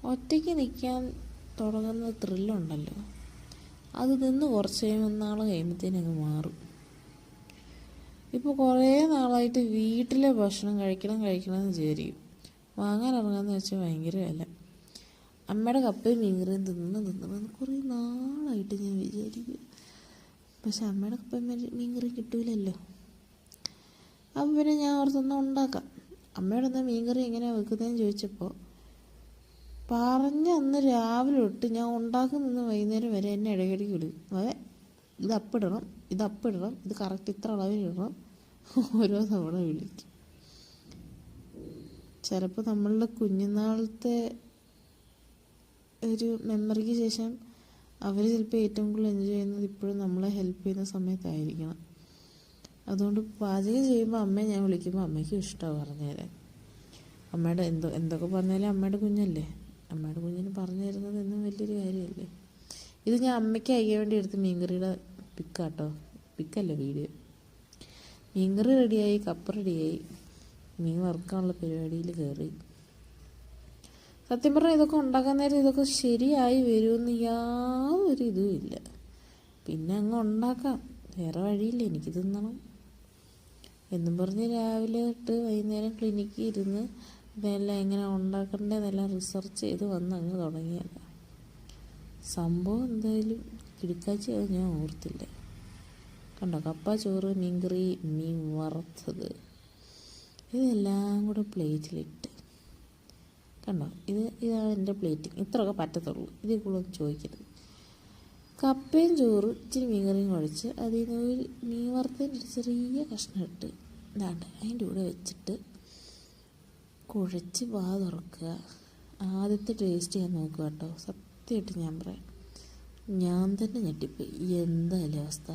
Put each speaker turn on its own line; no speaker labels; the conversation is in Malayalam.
ഒറ്റയ്ക്ക് നിൽക്കാൻ തുടങ്ങുന്ന ത്രില്ലുണ്ടല്ലോ, അത് നിന്ന് കുറച്ച് കഴിയുമ്പോൾ നാൾ കഴിയുമ്പോഴത്തേനങ്ങ് മാറും. ഇപ്പോൾ കുറേ നാളായിട്ട് വീട്ടിലെ ഭക്ഷണം കഴിക്കണമെന്ന് വിചാരിക്കും. വാങ്ങാൻ ഇറങ്ങാമെന്ന് വെച്ചാൽ ഭയങ്കര വില. അമ്മയുടെ കപ്പയും മീൻകറിയും തിന്നണമെന്ന് കുറേ നാളായിട്ട് ഞാൻ വിചാരിക്കും. പക്ഷെ അമ്മയുടെ കപ്പയും മീൻകറി കിട്ടൂലല്ലോ. അപ്പം പിന്നെ ഞാൻ ഓർത്തൊന്നും ഉണ്ടാക്കാം. അമ്മയോട് എന്നാൽ മീൻകറി എങ്ങനെയാണ് വെക്കുന്നതെന്ന് ചോദിച്ചപ്പോൾ അന്ന് രാവിലെ തൊട്ട് ഞാൻ ഉണ്ടാക്കുന്ന വൈകുന്നേരം വരെ എന്നെ ഇടയ്ക്കിടയ്ക്ക് വിളിക്കും. ഇത് അപ്പിടണം, ഇത് കറക്റ്റ് ഇത്ര അളവിലിടണം, ഓരോ തവണ വിളിക്കും. ചിലപ്പോൾ നമ്മളുടെ കുഞ്ഞുനാളത്തെ ഒരു മെമ്മറിക്ക് ശേഷം അവർ ചിലപ്പോൾ ഏറ്റവും കൂടുതൽ എൻജോയ് ചെയ്യുന്നത് ഇപ്പോഴും നമ്മളെ ഹെൽപ്പ് ചെയ്യുന്ന സമയത്തായിരിക്കണം. അതുകൊണ്ട് പാചകം ചെയ്യുമ്പോൾ അമ്മയെ ഞാൻ വിളിക്കുമ്പോൾ അമ്മയ്ക്കും ഇഷ്ടമാണ് പറഞ്ഞുതരാൻ. അമ്മയുടെ എന്തൊക്കെ പറഞ്ഞാലും അമ്മയുടെ കുഞ്ഞല്ലേ, അമ്മയുടെ കുഞ്ഞിന് പറഞ്ഞു തരുന്നത് എന്നും വലിയൊരു കാര്യമല്ലേ. ഇത് ഞാൻ അമ്മയ്ക്ക് അയക്കാൻ വേണ്ടി എടുത്ത് മീൻകറിയുടെ പിക്കല്ല വീഡിയോ. മീൻകറി റെഡിയായി, കപ്പ റെഡിയായി, മീൻ വറുക്കാനുള്ള പരിപാടിയിൽ കയറി. സത്യം പറഞ്ഞാൽ ഇതൊക്കെ ഉണ്ടാക്കാൻ നേരം ഇതൊക്കെ ശരിയായി വരുമെന്ന് യാതൊരു ഇതും ഇല്ല. പിന്നെ അങ്ങ് ഉണ്ടാക്കാം, വേറെ വഴിയില്ല, എനിക്ക് തിന്നണം എന്നും പറഞ്ഞ് രാവിലെ തൊട്ട് വൈകുന്നേരം ക്ലിനിക്കിൽ ഇരുന്ന് ഇതെല്ലാം എങ്ങനെ ഉണ്ടാക്കണ്ടതെന്നെല്ലാം റിസർച്ച് ചെയ്ത് വന്ന് അങ്ങ് തുടങ്ങിയതാണ്. സംഭവം എന്തായാലും കിടുക്കാച്ചത് ഞാൻ ഓർത്തില്ല. കണ്ടോ, കപ്പ, ചോറ്, മീൻകറി, മീൻ വറുത്തത്, ഇതെല്ലാം കൂടെ പ്ലേറ്റിലിട്ട്. കണ്ടോ, ഇതാണ് എൻ്റെ പ്ലേറ്റിങ്. ഇത്രയൊക്കെ പറ്റത്തുള്ളൂ, ഇതിൽ കൂടുതലൊന്നും ചോദിക്കരുത്. കപ്പയും ചോറും ഇച്ചിരി മീൻകറിയും കുഴച്ച് അതിൽ നിന്ന് ഒരു മീൻ വറുത്തതിൻ്റെ ചെറിയ കഷ്ണം ഇട്ട് അതിൻ്റെ കൂടെ വെച്ചിട്ട് കുഴച്ച് തുറക്കുക. ആദ്യത്തെ ടേസ്റ്റ് ഞാൻ നോക്കുക കേട്ടോ. സത്യമായിട്ട് ഞാൻ പറയാം, ഞാൻ തന്നെ ഞെട്ടിപ്പോയി. എന്തായാലും അവസ്ഥ.